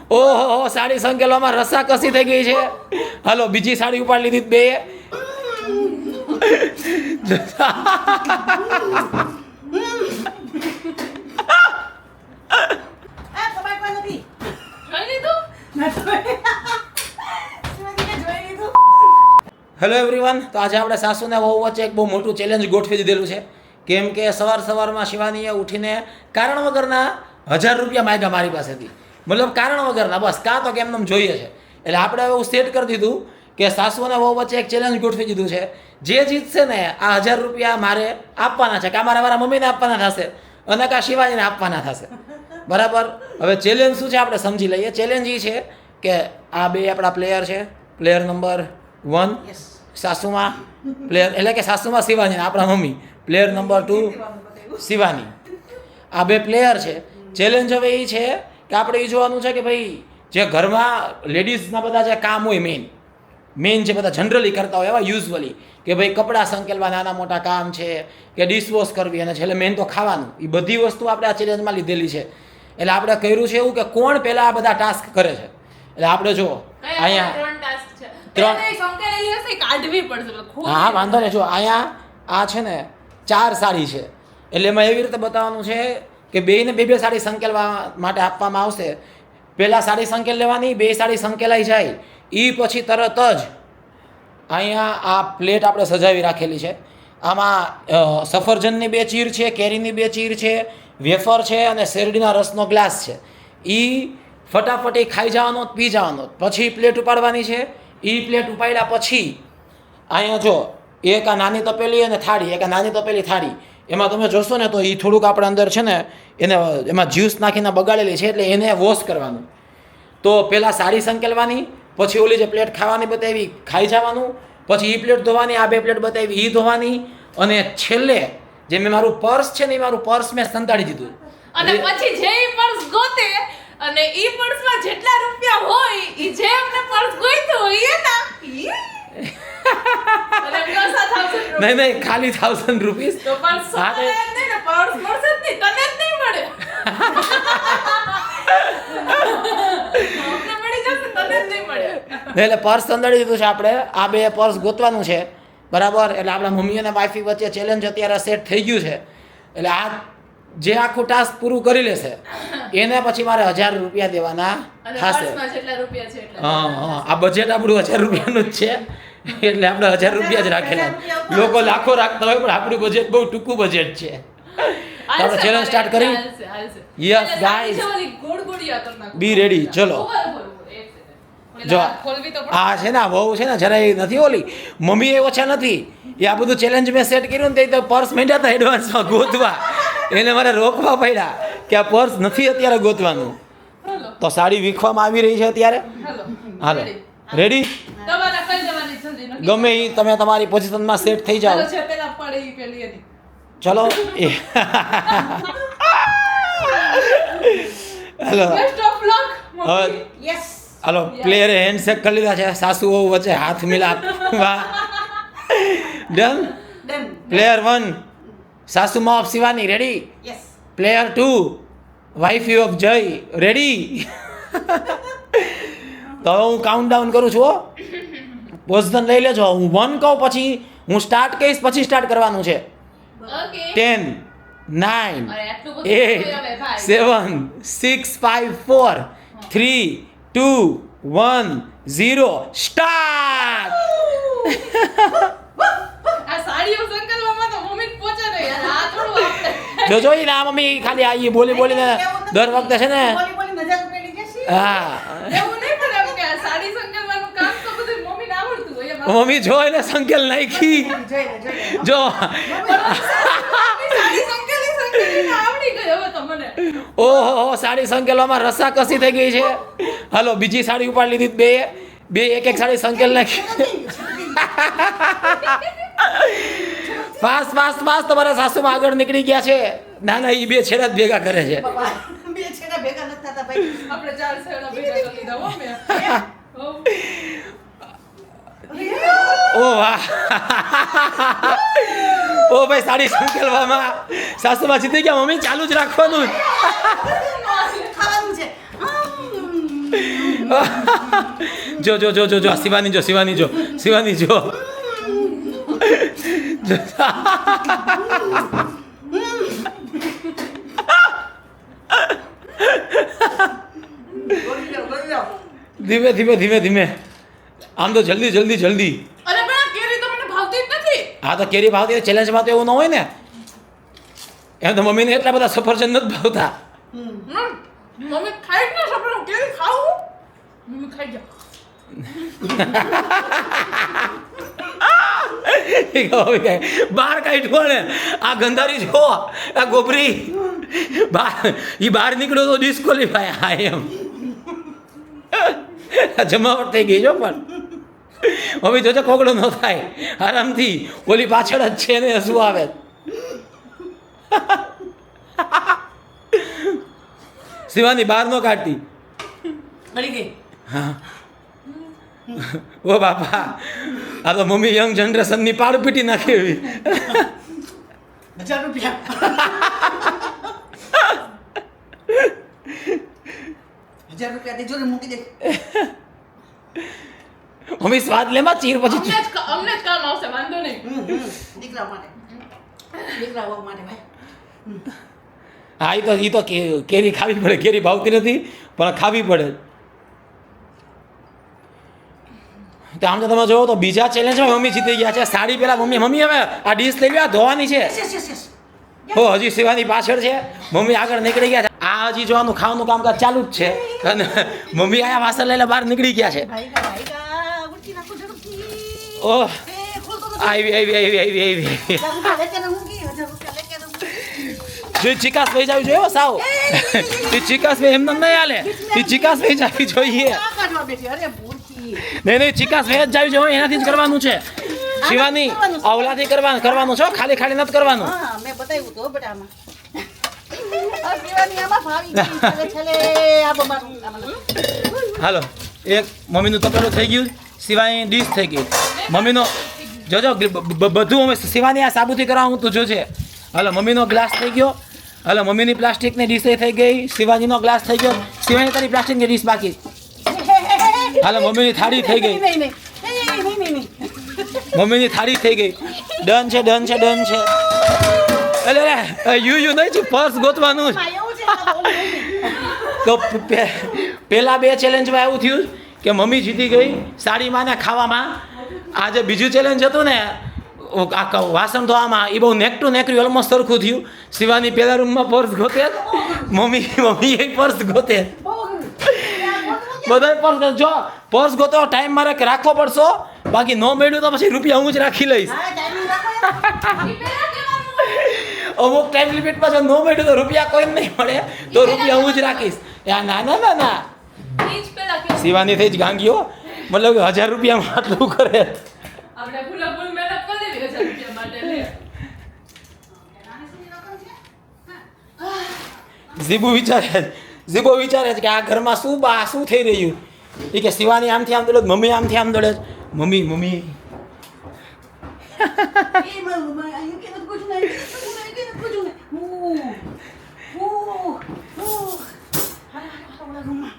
ઓહો સાડી સંકેલવામાં રસા કસી થઈ ગઈ છે. હાલો બીજી સાડી ઉપાડી લીધી બે. હેલો એવરીવન, તો આજે આપણે સાસુને વહુ વચ્ચે એક બહુ મોટું ચેલેન્જ ગોઠવી દીધેલું છે. કેમ કે સવારમાં શિવાનીએ ઉઠીને કારણ વગરના 1000 રૂપિયા માંગ્યા મારી પાસેથી. મતલબ કારણ વગરના, બસ કાં તો કેમ નામ જોઈએ છે. એટલે આપણે એવું સેટ કરી દીધું કે સાસુ અને વહુ વચ્ચે એક ચેલેન્જ ગોઠવી દીધું છે. જે જીતશે ને આ 1000 રૂપિયા મારે આપવાના છે. કાં મારા મમ્મીને આપવાના થશે અને કાં શિવાનીને આપવાના થશે. બરાબર. હવે ચેલેન્જ શું છે આપણે સમજી લઈએ. ચેલેન્જ એ છે કે આ બે આપણા પ્લેયર છે. પ્લેયર નંબર 1 સાસુમાં, પ્લેયર એટલે કે સાસુમાં શિવાની, આપણા મમ્મી. Player number 2 Shivani. આ બે પ્લેયર છે. ચેલેન્જ હવે એ છે કે આપણે એ જોવાનું છે કે ભાઈ જે ઘરમાં લેડીઝના બધા જે કામ હોય મેઇન જે બધા જનરલી કરતા હોય એવા યુઝવલી કે ભાઈ કપડાં સંકેલવા, નાના મોટા કામ છે કે ડિશવોશ કરવી, અને છેલ્લે મેઇન તો ખાવાનું, એ બધી વસ્તુ આપણે આ ચેલેન્જમાં લીધેલી છે. એટલે આપણે કર્યું છે એવું કે કોણ પહેલાં આ બધા ટાસ્ક કરે છે. એટલે આપણે જો અહીંયા 3 હા વાંધો નહીં. જો અહીંયા આ છે ને 4 સાડી છે. એટલે એમાં એવી રીતે બતાવવાનું છે કે બેયને બે સાડી સંકેલવા માટે આપવામાં આવશે. પહેલાં સાડી સંકેલ લેવાની, બે સાડી સંકેલાઈ જાય એ પછી તરત જ અહીંયા આ પ્લેટ આપણે સજાવી રાખેલી છે. આમાં સફરજનની 2 ચીર છે, કેરીની 2 ચીર છે, વેફર છે અને શેરડીના રસનો ગ્લાસ છે. એ ફટાફટ ખાઈ જવાનો, પી જવાનો. પછી પ્લેટ ઉપાડવાની છે. એ પ્લેટ ઉપાડ્યા પછી અહીંયા જો એક આ નાની તપેલી અને થાળી, એક આ નાની તપેલી થાળી, એમાં તમે જોશો ને તો એ થોડુંક આપણે અંદર છે ને એને એમાં જ્યુસ નાખીને બગાડેલી છે, એટલે એને વોશ કરવાનું. તો પહેલાં સાડી સંકેલવાની, પછી ઓલી જે પ્લેટ ખાવાની બતાવી ખાઈ જવાનું, પછી એ પ્લેટ ધોવાની, આ 2 પ્લેટ બતાવી એ ધોવાની, અને છેલ્લે જે મેં મારું પર્સ છે ને એ મારું પર્સ મેં સંતાડી દીધું. અને પછી જે પર્સ ગોતે અને ઈ પર્સમાં જેટલા રૂપિયા હોય ઈ જે આપણે પર્સ ગોઈતું હોય એ ના નહીં ખાલી 1000 રૂપીસ. તો પર્સ ને પર્સ મળશે જ નહીં, તને જ નહીં મળે. અમને મળી જશે, તને જ નહીં મળે. એટલે પર્સ સંતાડી દીધું છે આપણે. આ 2 પર્સ ગોતવાનું છે. બરાબર. એટલે આપણા મમ્મી અને વાઈફી વચ્ચે ચેલેન્જ અત્યારે સેટ થઈ ગયું છે. એટલે આ જે આખું ટાસ્ક પૂરું કરી લેશે એને પછી મારે 1000 રૂપિયા દેવાના થશે. હા, આ બજેટ આપણું 1000 રૂપિયાનું જ છે. એટલે આપણે 1000 રૂપિયા જ રાખેલા. લોકો લાખો રાખતા હોય પણ આપણું બજેટ બહુ ટૂંકું બજેટ છે. આપણે ચેલેન્જ સ્ટાર્ટ કરી. યસ ગાઈઝ, બી રેડી. ચલો જો આ છે ને વહુ છે ને જરાય નથી ઓલી મમ્મી એ ઓછા નથી. એ આ બધું ચેલેન્જ મેં સેટ કર્યું ને તો પર્સ માંડ્યા હતા એડવાન્સમાં ગોતવા. એને મારે રોકવા પડ્યા કે આ પર્સ નથી અત્યારે ગોતવાનું. તો સાડી વીખવામાં આવી રહી છે અત્યારે. હાલો રેડી. ગમે એ તમે તમારી પોઝિશનમાં સેટ થઈ જાઓ. ચલો હેલો હાલો પ્લેયરે હેન્ડશેક કરી લીધા છે. સાસુ વહુ વચ્ચે હાથ મિલાપ. ડન. પ્લેયર 1 સાસુમાં of Shivani ready. Player 2 wifey of Jay ready. તો હવે હું કાઉન્ટ ડાઉન કરું છું. પોઝિશન લઈ લેજો. હું 1 કહું પછી હું સ્ટાર્ટ કહીશ, પછી સ્ટાર્ટ કરવાનું છે. 10 9 8 7 6 5 4 3 2 1 0 સ્ટાર્ટ. આ સાડીઓ સંકલવામાં તો મમ્મી પહોંચે ને યાર, આ થોડું આપણે જોજો ઈ ના મમ્મી ખાલી આ બોલીને દર વખતે છે ને. હા એવું નહીં પણ એમ કે આ સાડી સંકલવાનું કામ તો બધું મમ્મીને આવડતું હોય. મમ્મી જો એને સંકેલ નાખી જો. સાડી સંકેલી આવડી ગઈ હવે તો મને. ઓહો સાડી સંકેલવામાં રસા કસી થઈ ગઈ છે. હાલો બીજી સાડી ઉપાડી લીધી બે એક સાડી સંકેલ નાખી. ફાસ્ટ તમારા સાસુમાં આગળ નીકળી ગયા છે. ના એ 2 છેડા જ ભેગા કરે છે. આપણે 4 છેડા ભેગા કરી લીધા હો મે. ઓ વાહ. ઓ ભાઈ સાડી સંકેલવામાં સાસુમાં જીતી ગયા. મમ્મી ચાલુ જ રાખવાનું. જો જો જો જો જો શિવાની જો શિવાની જો શિવાની જો ધીમે ધીમે ધીમે ધીમે આમ તો જલ્દી જલ્દી જલ્દી અરે પણ આ કેરી તો મને ભાવતી જ નથી. હા તો કેરી ભાવતી ચેલેન્જમાં તો એવું ન હોય ને એમ તો મમ્મીને એટલા બધા સફરજન નથી ભાવતા મમ્મી ખાઈ જ ના શકે કેરી ખાવું મમ્મી ખાઈ જાય. બહાર કાઢ્યો ને આ ગંધારી જો આ ગોબરી બહાર નીકળ્યો તો ડિસ્કોલિફાય હા એમ જમાવટ થઈ ગઈ જો પણ હવે જોજો કોગળો ન થાય આરામથી ઓલી પાછળ જ છે ને શું આવે શિવાની બહાર નો કાઢતી મળી ગઈ. હા ઓ બાપા આ તો મમ્મી યંગ જનરેશનની પાડ પીટી નાખી એવી 1000 રૂપિયા. ₹1000 દેજો ને મૂકી દે. મમ્મી સ્વાદ લેમાં ચીર પછી અમને જ કામ આવશે વાંધો નહીં. દીકરા માટે દીકરા માટે ભાઈ. હા એ તો કેરી ખાવી પડે કેરી ભાવતી નથી પણ ખાવી પડે તો આમ તો તમે જોવો તો બીજા ચેલેન્જમાં મમ્મી જીતી ગયા છે સાડી પહેલા મમ્મી હવે આ ડીશ લઈ લ્યો ધોવાની છે યસ યસ યસ. હો હજી શિવાની પાછળ છે મમ્મી આગળ નીકળી ગયા છે આ હજી જોવાનું ખાવાનું કામકાજ ચાલુ જ છે અને મમ્મી આયા વાસણ લઈને બહાર નીકળી ગયા છે ભાઈગા ઉઠી નાખો ઝડપથી. ઓહ એ ખોલ તો. આવી જો ચિકાસ વહી જવી જોઈએ હો સાવ એ ચિકાસ વહી એમને નહીં હાલે એ ચિકાસ વહી જવી જોઈએ આ કાઢવા બેઠી. અરે ભૂરકી. નહીં ચિકાસ વહી જ જવી જોઈએ એનાથી જ કરવાનું છે શિવાની અવલાથી કરવાનું છો ખાલી નથી કરવાનું હા મેં બતાવ્યું તો બટામાં. આ પીવાની આમાં ભાવી ગઈ. છેલ્લે આ બમારું આમાં. હાલો એક મમ્મીનું તપેલું થઈ ગયું શિવાની ડીશ થઈ ગઈ મમ્મીનો જોજો બધું અમે શિવાની આ સાબુથી કરાવું તું જોજે હાલો મમ્મીનો ગ્લાસ થઈ ગયો હાલો મમ્મીની પ્લાસ્ટિકની ડીશ થઈ ગઈ શિવાજીનો ગ્લાસ થઈ ગયો શિવાની તારી પ્લાસ્ટિકની ડીશ બાકી હાલો મમ્મીની થાળી થઈ ગઈ નહીં. મમ્મીની થાળી થઈ ગઈ ડન છે અરે યુ નહીં છે પર્સ ગોતવાનું જ તો પહેલા બે ચેલેન્જમાં એવું થયું કે મમ્મી જીતી ગઈ સાડીમાં ને ખાવામાં આ જે બીજું ચેલેન્જ હતું ને આ વાસણ ધોવામાં એ બહુ નેક ટુ નેકરી ઓલમોસ્ટ સરખું થયું શિવાની પહેલા રૂમમાં પર્સ ગોતે મમ્મી એ પર્સ ગોતે બધા પર્સ જો પર્સ ગોતો ટાઈમ મારે રાખવો પડશો બાકી ન મળ્યું તો પછી રૂપિયા હું જ રાખી લઈશ અમુક ટાઈમ લિમિટ પાછળ ન મળ્યું તો રૂપિયા કોઈ નહીં મળે તો રૂપિયા હું જ રાખીશ ના ઈ જ પેલા કેવું શિવાની થઈ જ ગાંગીઓ મતલબ 1000 રૂપિયામાં આટલું કરે આપણે ફૂલ મહેનત કરી દેવી 1000 રૂપિયા માટે લે. ઝીબો વિચારે છે કે આ ઘરમાં શું થઈ રહ્યું એ કે શિવાની આમથી આમ દોડે મમ્મી આમથી આમ દોડે મમ્મી એ મારું આયુ કે નથી પૂછું નહીં કે નથી પૂછું હા રૂમમાં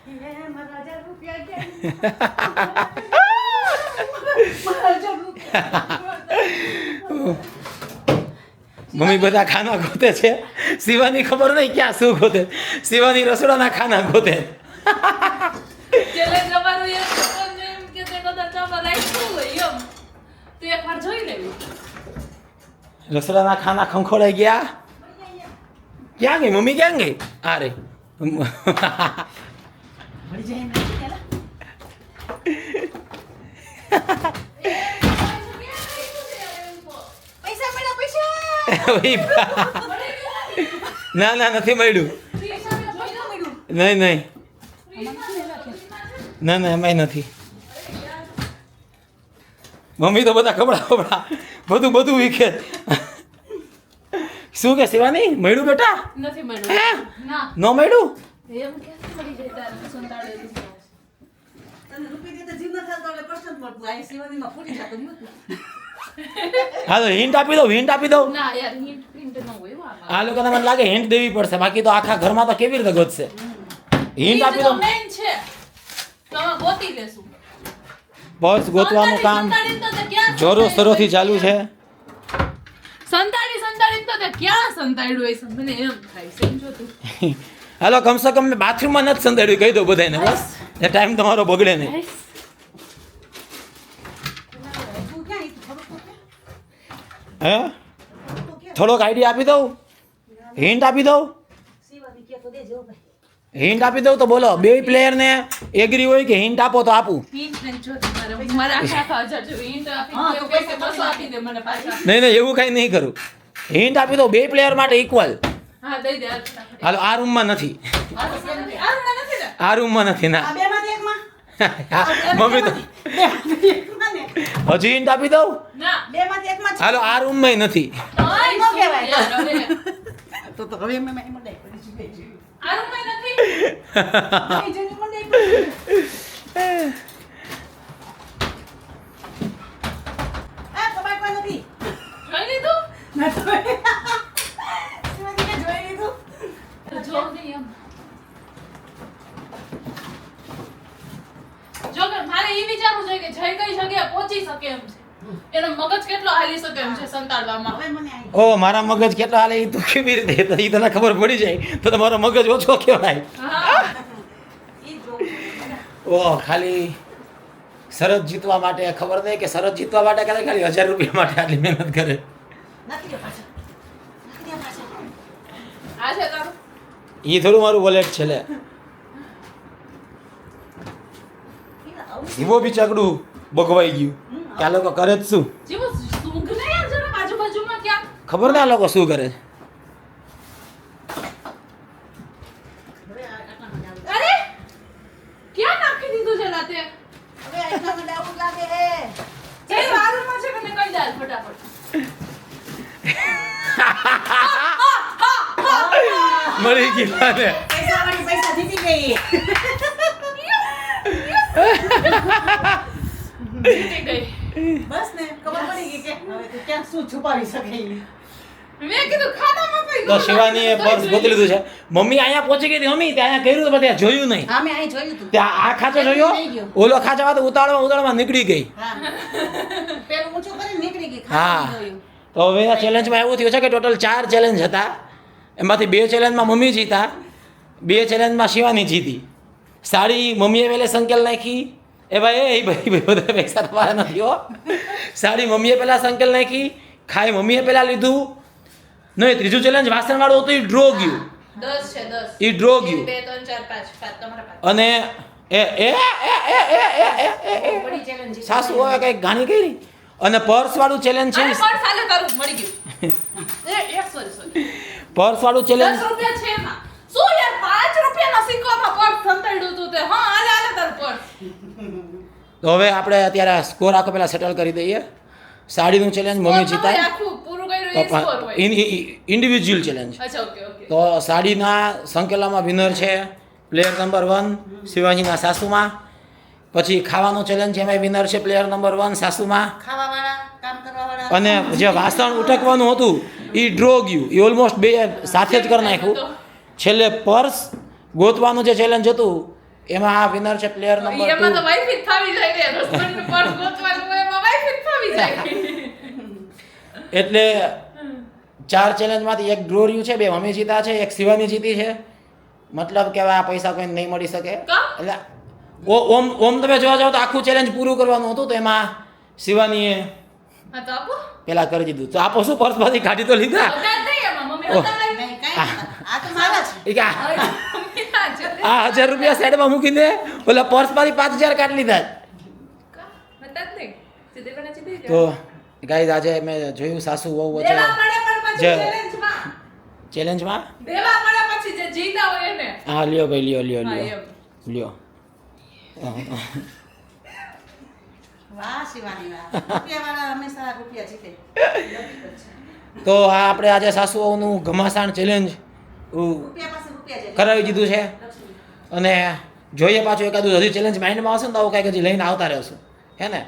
એ મારા 1000 રૂપિયા ગયા મારા 1000 રૂપિયા મમ્મી બધા ખાના ગોતે છે શિવાની ખબર નહીં ક્યાં શું ગોતે શિવાની રસોડાના ખાના ગોતે ચેલેન્જ અમારું એ છોકરાને એમ કે તે કદાચ આમાં રાખ્યું હોય એમ તો એકવાર જોઈ લેવું. રસોડાના ખાના ખંખોળાઈ ગયા ક્યાં ગઈ મમ્મી ક્યાં ગઈ આ રે મળી જાય ને પેલા પૈસા મળ્યા પૈસા ના નથી મળ્યું નહીં ના એમાંય નથી મમ્મી તો બધા કપડા બધું વીખે શું કે શિવાની મળ્યું બેટા નથી મળ્યું ના ન મળ્યું એમ કે મળી જાય તારે સંતાડે તને રૂપિયા દેતા જીવ ન થતો એટલે પ્રશ્ન પડતું આ શિવાનીમાં ફૂટી જતો નહોતું. હા તો હિન્ટ આપી દઉં ના યાર હિન્ટ ન હોય એમાં આ લોકોને મને લાગે હિન્ટ દેવી પડશે બાકી તો આખા ઘરમાં તો કેવી રીતે ગોતશે હિન્ટ આપી દો. મેન છે તો અમે ગોતી લેશું. પર્સ ગોતવાનું કામ સંતાડી તો તે ક્યાં જોરો શરોથી ચાલુ છે. સંતાડી તો તે ક્યાં સંતાડ્યું હોય છે? મને એમ થાય છે સમજો તું. હાલો કમસે કમ મેં બાથરૂમમાં નથી સંતાડ્યું કહી દો બધાને બસ એ ટાઈમ તમારો બગડે નહીં. તું ક્યાં ઈ થોડુંક તો કે? હે થોડોક આઈડિયા આપી દઉં, હિન્ટ આપી દઉં, શિવાની કે તો દેજો ભાઈ. હિન્ટ આપી દઉં તો બોલો. બે પ્લેયરને એગ્રી હોય કે હિન્ટ આપો તો આપું. હિન્ટ ને જો મારા આખા 1000 જેવું હિન્ટ આપી હા, દે તો પૈસે 200 આપી દે મને પાછા. નહીં એવું કાંઈ નહીં કરું. હિન્ટ આપી દઉં બે પ્લેયર માટે ઇક્વલ. હા દઈ દે હાલ ફટાફટ. હાલો આ રૂમમાં નથી, આ નથી ને આ રૂમમાં નથી ના. આ બેમાંથી એકમાં? મમ્મી તો બેમાંથી એકમાં ને? હજી હિન્ટ આપી દઉં. ના બેમાંથી એકમાં છે. હાલો આ રૂમમાં નથી. તોય ન કહેવાય. યાર, હવે. તો હવે એમ મંડાઈ પડી છે. આ રૂમમાં નથી. નહીં જેની મંડાઈ પડી. આ કબાટ કોઈ નથી. જોઈ લીધું? ના તો શિવાની કે જોઈ લીધું. જો નહીં એમ. જો કે મારે ઈ વિચારવું છે કે જય કઈ જગ્યાએ પહોંચી શકે એમ છે. એનો મગજ કેટલો હાલી શકે એમ છે સંતાડવામાં. હવે મને આવી. ઓ મારા મગજ કેટલો હાલે એ તું કેવી રીતે તો એ તને ખબર પડી જાય તો તમારો મગજ ઓછો કહેવાય. હા ઈ જોઉં. ઓ ખાલી શરત જીતવા માટે ખબર નહીં કે શરત જીતવા માટે કરે ખાલી 1000 રૂપિયા માટે આટલી મહેનત કરે. નાખી દે પાછળ. નાખી દે પાછળ. આ છે તારું. એ થોડું મારું વોલેટ છે લે. ઈ આવું જીવો બી ચકડું બગવાઈ ગયું કે આ લોકો કરે જ શું જીવો સૂંઘ ને યાર જરા બાજુમાં ક્યાં. ખબર ને આ લોકો શું કરે છે. હવે આટલામાં જ આવું. અરે ક્યાં નાખી દીધું છે રાતે? હવે આટલામાં જ આવું લાગે હે. જય વારુમાં છે કે મેં કહી દે ફટાફટ. મળી ગઈ મને. પૈસાવાળી પૈસા જીતી ગઈ. જીતી ગઈ. બસ ને ખબર પડી ગઈ કે હવે તું ક્યાં શું છુપાવી શકે ઈ. મેં કીધું ખાનામાં કઈ તો શિવાનીએ પર્સ ગોતી લીધું છે. મમ્મી અહીંયા પહોંચી ગઈ હતી. મમ્મી ત્યાં કર્યું તો ત્યાં જોયું નહીં. હા મેં અહીં જોયું તું. ત્યાં આ ખાંચો જોયો, નહીં ગયો. ઓલો ખાંચામાં તો ઉતાળવામાં નીકળી ગઈ. હા પેલું ઊંચું કરીને નીકળી ગઈ. હા. ખાવાનું જોયું. તો હવે આ ચેલેન્જમાં એવું થયું છે કે ટોટલ 4 ચેલેન્જ હતા. એમાંથી 2 ચેલેન્જમાં મમ્મી જીતા, 2 ચેલેન્જમાં શિવાની જીતી. સાડી મમ્મીએ પહેલે સંકેલ નાખી. એ ભાઈ બધા પૈસા તમારા નથી હો. સાડી મમ્મીએ પહેલા સંકેલ નાખી, ખાઈ મમ્મીએ પહેલા લીધું. નહીં ત્રીજું ચેલેન્જ વાસણવાળું હતું એ ડ્રો ગયું. 10 છે 10. એ ડ્રો ગયું 2 3 4 5 તમારા પાંચ. અને એ એ બડી ચેલેન્જ જીતી. સાસુ હવે કંઈક ગાણી કરી. અને પર્સ વાળું ચેલેન્જ છે. અરે પણ સાલે તારું મળી ગયું. સોરી પર્સ વાળું ચેલેન્જ 10 રૂપિયા છે એમાં. શું યાર 5 રૂપિયાના સિક્કામાં પર્સ સંતાડ્યું તું તે. હા હાલે તારું પર્સ. તો હવે આપણે અત્યારે સ્કોર આખો પહેલા સેટલ કરી દઈએ. સાડીનું ચેલેન્જ મમ્મી જીતાય. આખું પૂરું કર્યું એ સ્કોર હોય. Individual challenge. અચ્છા ઓકે. તો સાડીના સંકેલામાં વિનર છે પ્લેયર નંબર 1 શિવાજીના સાસુમાં. પછી ખાવાનો ચેલેન્જ એમાં વિનર છે પ્લેયર નંબર 1 સાસુમાં. ખાવાવાળા કામ કરવાવાળા અને જે વાસણ ઉટકવાનું હતું એ ડ્રો ગયું. એ ઓલમોસ્ટ 2 સાથે જ કરી નાખ્યું. છેલ્લે પર્સ ગોતવાનું જે ચેલેન્જ હતું એમાં આ વિનર છે પ્લેયર નંબર એમાં તો 2. વાઈફી જ થાવી જાય ને હસબન્ડનું પર્સ ગોતવાનું હોય એમાં વાઈફી જ થાવી જાય. એટલે 4 ચેલેન્જમાંથી 1 ડ્રો રહ્યું છે, 2 મમ્મી જીતા છે, 1 શિવાની જીતી છે. મતલબ કે હવે આ પૈસા કોઈને નહીં મળી શકે. કા? એટલે ઓમ તમે જોવા જાવ તો આખું ચેલેન્જ પૂરું કરવાનું હતું તો એમાં શિવાનીએ હા તો આપો. પેલા કરી દીધું. તો આપો શું પર્સમાંથી કાઢી તો લીધા. વધારે નહીં એમાં મમ્મી ઓહ. વધારે લઈ. નહીં કાંઈ નહીં. આ તો મારા છે. એ કે આ મમ્મી ના છે. આ 1000 રૂપિયા સાઈડમાં મૂકીને ઓલા પર્સમાંથી 5000 કાઢી લીધા. કા? વધારે નહીં. સીધે બને સીધે જ. તો ગાઈઝ આજે મેં જોયું સાસુ વહુ વચ્ચે દેવા પડે પણ પછી જે- ચેલેન્જમાં. ચેલેન્જમાં. દેવા પડે પછી જે જીતા હોય એને. હા લ્યો ભાઈ લ્યો હા, લ્યો એમ. લ્યો. વાહ શિવાની વાહ. રૂપિયાવાળા હંમેશા રૂપિયા જીતે. તો આ આપણે આજે સાસુ વહુનું ઘમાસાણ ચેલેન્જ રૂપિયા પાસે રૂપિયા જાય. કરાવી દીધું છે. અને જોઈએ પાછું એકાદું હજી ચેલેન્જ માઇન્ડમાં આવશે ને તો આવું કાંઈક હજી લઈને આવતા રહેશું હે ને.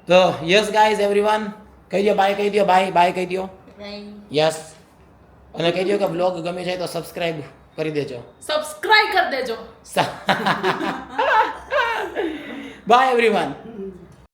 તો યસ ગાઈઝ એવરીવન કહી દો બાય, કહી દો બાય, બાય કહી દો ભાઈ યસ. અને કહી દો કે બ્લોગ ગમે જાય તો સબસ્ક્રાઈબ કરી દેજો. સબસ્ક્રાઇબ કરી દેજો. By everyone.